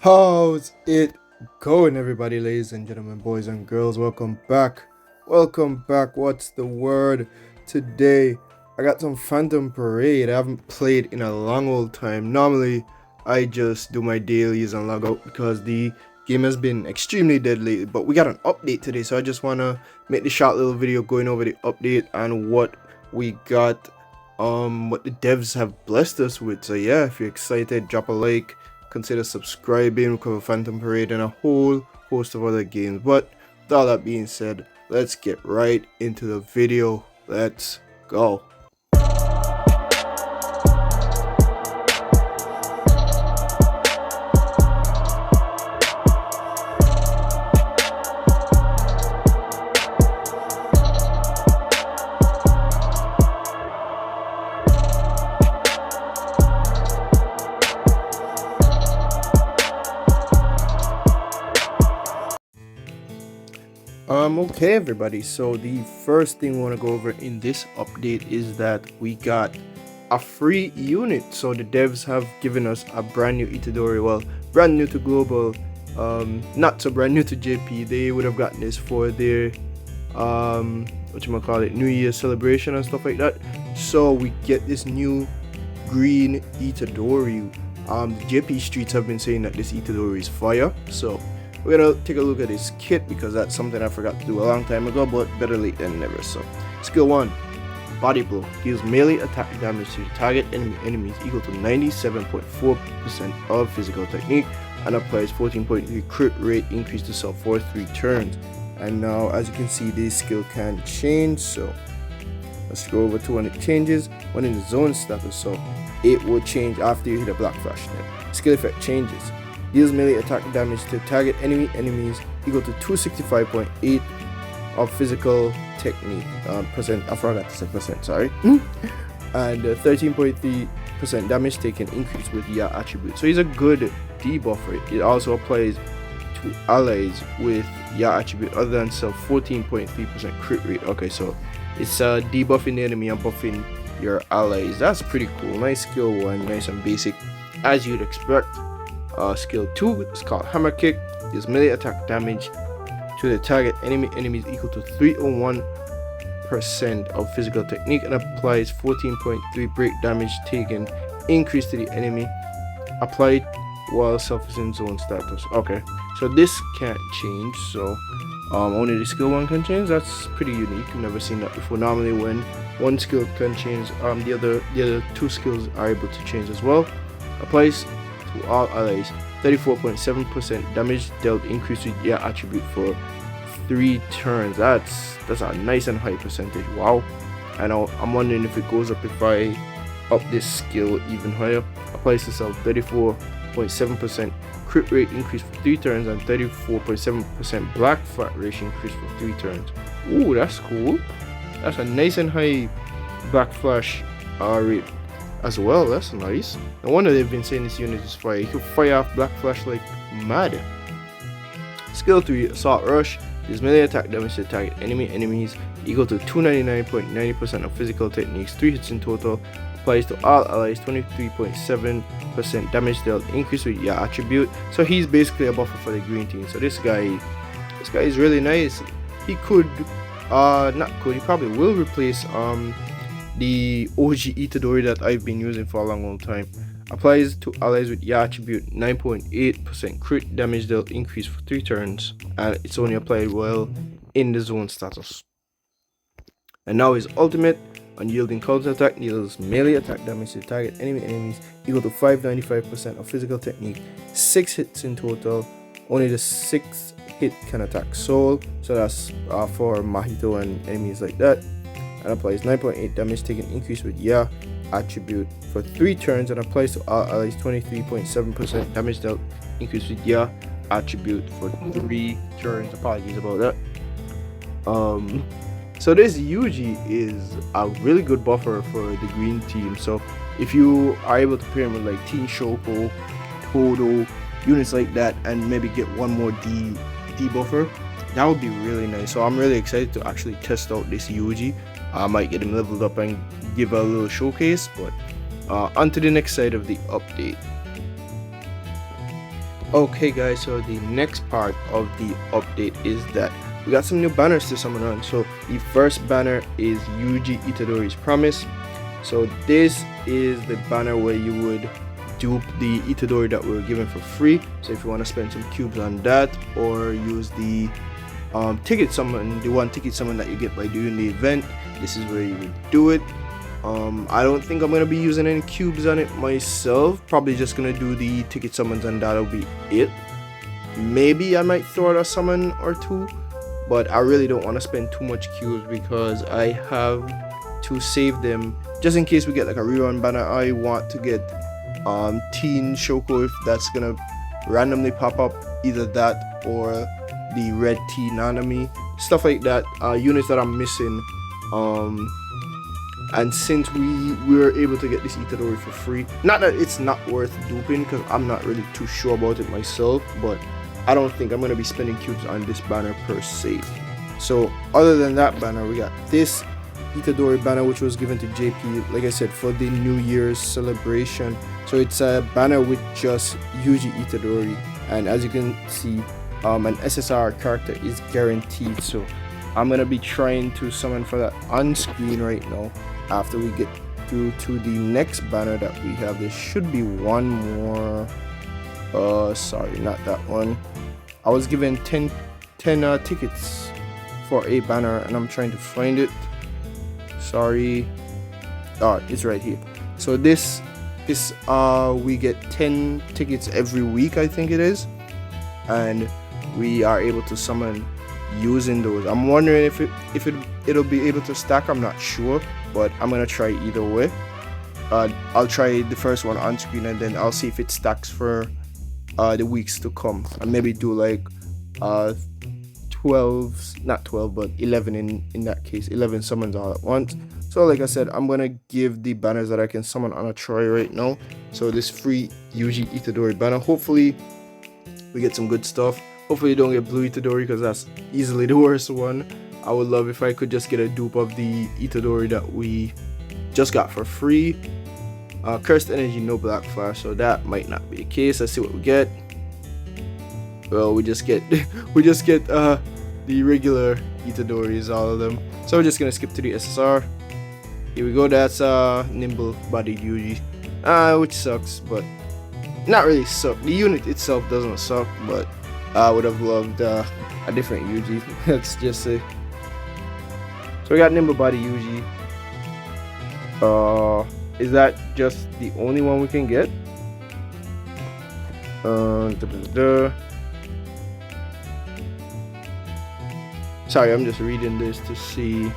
How's it going, everybody, ladies and gentlemen, boys and girls? Welcome back. Welcome back. What's the word today? I got some Phantom Parade. I haven't played in a long old time. Normally, I just do my dailies and log out because the game has been extremely dead lately. But we got an update today, so I just want to make the short little video going over the update and what we got, what the devs have blessed us with. So yeah, if you're excited, drop a like. Consider subscribing. We cover Phantom Parade and a whole host of other games. But with all that being said, let's get right into the video. Let's go. Okay, everybody, so the first thing we want to go over in this update is that we got a free unit. So the devs have given us a brand new Itadori, well, brand new to global, not so brand new to JP. They would have gotten this for their New Year celebration and stuff like that. So we get this new green Itadori. The JP streets have been saying that this Itadori is fire, so we're gonna take a look at his kit because that's something I forgot to do a long time ago, but better late than never. So skill 1, body blow, deals melee attack damage to the target enemies equal to 97.4% of physical technique and applies 14.3 crit rate increase to self for 3 turns. And now, as you can see, this skill can change, so let's go over to when it changes. When in the zone status, so it will change after you hit a black flash. Then skill effect changes, deals melee attack damage to target enemies equal to 265.8 of physical technique percent. I forgot to say percent, sorry. And 13.3% damage taken increase with Ya attribute. So he's a good debuffer. It also applies to allies with Ya attribute other than self 14.3% crit rate. Okay, so it's debuffing the enemy and buffing your allies. That's pretty cool. Nice skill 1, nice and basic as you'd expect. Skill 2 is called Hammer Kick. Deals melee attack damage to the target enemies equal to 301% of physical technique and applies 14.3 break damage taken increase to the enemy applied while self is in zone status. Okay, so this can't change, so only the skill 1 can change. That's pretty unique. I've never seen that before. Normally when one skill can change, the other 2 skills are able to change as well. Applies to all allies 34.7% damage dealt increase with your attribute for 3 turns. That's a nice and high percentage. Wow. I know, I'm wondering if it goes up if I up this skill even higher. Applies to self 34.7% crit rate increase for 3 turns and 34.7% black flat ratio increase for 3 turns. Ooh, that's cool. That's a nice and high black flash rate as well. That's nice. No wonder they've been saying this unit is fire. You can fire off black flash like mad. Skill 3, assault rush, is melee attack damage to target enemies equal to 299.90% of physical techniques, 3 hits in total, applies to all allies, 23.7% damage dealt increase with your attribute. So he's basically a buffer for the green team. So this guy is really nice. He could he probably will replace the OG Itadori that I've been using for a long time. Applies to allies with Ya attribute, 9.8% crit damage dealt increase for 3 turns, and it's only applied while in the zone status. And now his ultimate, unyielding counter attack, deals melee attack damage to target enemies equal to 595% of physical technique, 6 hits in total. Only the 6th hit can attack soul, so that's for Mahito and enemies like that. And applies 9.8 damage taken increase with Ya attribute for 3 turns and applies to all allies, 23.7% damage dealt increase with Ya attribute for 3 turns. Apologies about that. So this Yuji is a really good buffer for the green team. So if you are able to pair him with like Teen Shoko, Todo, units like that, and maybe get one more debuffer, that would be really nice. So I'm really excited to actually test out this Yuji. I might get him leveled up and give a little showcase, but on to the next side of the update. Okay guys, so the next part of the update is that we got some new banners to summon on. So the first banner is Yuji Itadori's Promise. So this is the banner where you would dupe the Itadori that we were given for free. So if you want to spend some cubes on that, or use the ticket summon, the one ticket summon that you get by doing the event, this is where you would do it. I don't think I'm gonna be using any cubes on it myself. Probably just gonna do the ticket summons and that'll be it. Maybe I might throw out a summon or two, but I really don't want to spend too much cubes because I have to save them just in case we get like a rerun banner. I want to get Teen Shoko, if that's gonna randomly pop up, either that or the Red Tea Nanami, stuff like that, units that I'm missing. And since we were able to get this Itadori for free, not that it's not worth duping, because I'm not really too sure about it myself, but I don't think I'm going to be spending cubes on this banner per se. So other than that banner, we got this Itadori banner, which was given to JP, like I said, for the New Year's celebration. So it's a banner with just Yuji Itadori, and as you can see, an SSR character is guaranteed. So I'm going to be trying to summon for that on screen right now. After we get through to the next banner that we have, there should be one more. Sorry, not that one. I was given 10 tickets for a banner and I'm trying to find it. Sorry. It's right here. So this we get 10 tickets every week, I think it is, and we are able to summon using those. I'm wondering if it'll be able to stack. I'm not sure, but I'm gonna try either way. I'll try the first one on screen and then I'll see if it stacks for the weeks to come, and maybe do like 12, not 12 but 11 in that case, 11 summons all at once. So like I said, I'm gonna give the banners that I can summon on a try right now. So this free Yuji Itadori banner, hopefully we get some good stuff. Hopefully you don't get blue Itadori, because that's easily the worst one. I would love if I could just get a dupe of the Itadori that we just got for free. Cursed Energy, no Black Flash, so that might not be the case. Let's see what we get. Well, we just get the regular Itadoris, all of them. So we're just gonna skip to the SSR. Here we go. That's Nimble Bodied Yuji, which sucks, but not really suck. The unit itself doesn't suck, but I would have loved a different Yuji. Let's just say. So we got Nimble Body Yuji. Is that just the only one we can get? Sorry, I'm just reading this to see.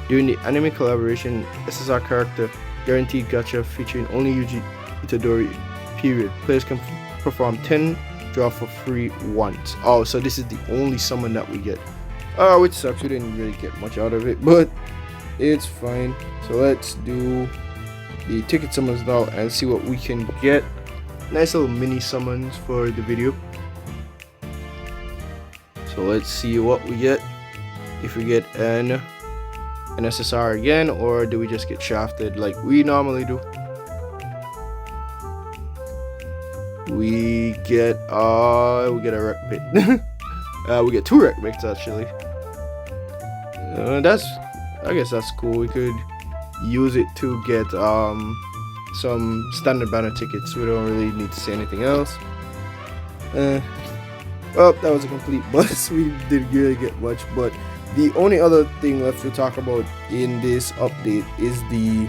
During the anime collaboration, SSR character guaranteed gacha featuring only Yuji Itadori. Period. Players can perform 10 draw for free once. Oh, so this is the only summon that we get. Which sucks. We didn't really get much out of it, but it's fine. So let's do the ticket summons now and see what we can get. Nice little mini summons for the video. So let's see what we get. If we get an SSR again, or do we just get shafted like we normally do? We get a wreck bit. We get 2 wreck bits actually. I guess that's cool. We could use it to get some standard banner tickets. We don't really need to say anything else. Well, that was a complete bust. We didn't really get much, but the only other thing left to talk about in this update is the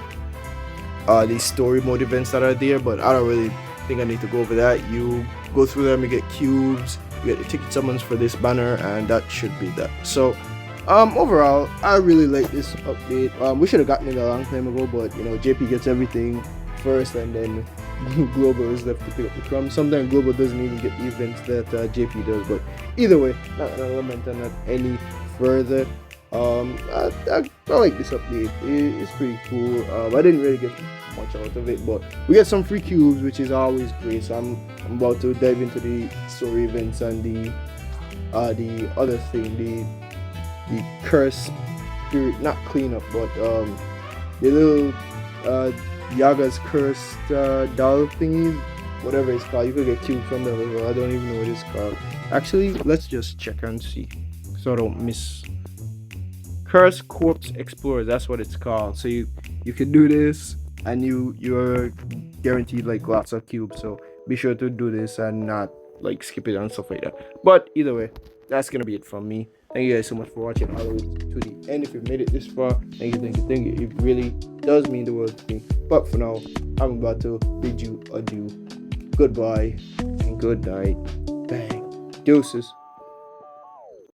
story mode events that are there, but I don't really think I need to go over that. You go through them, you get cubes, you get the ticket summons for this banner, and that should be that. So overall, I really like this update. We should have gotten it a long time ago, but you know, JP gets everything first and then Global is left to pick up the crumbs. Sometimes Global doesn't even get the events that JP does, but either way, not an element and not any further. I like this update. It's pretty cool. I didn't really get much out of it, but we get some free cubes, which is always great. So I'm about to dive into the story events and the other thing, the curse spirit, not cleanup, but the little Yaga's cursed doll thingies. whatever it's called. You could get cube from them as well. I don't even know what it's called. Actually, let's just check and see, so I don't miss. Curse Corpse Explorer, that's what it's called. So you can do this, and you're guaranteed like lots of cubes. So be sure to do this and not like skip it and stuff like that. But either way, that's gonna be it from me. Thank you guys so much for watching all the way to the end. If you've made it this far, thank you, thank you, thank you. It really does mean the world to me. But for now, I'm about to bid you adieu. Goodbye and good night. Bang. Deuces.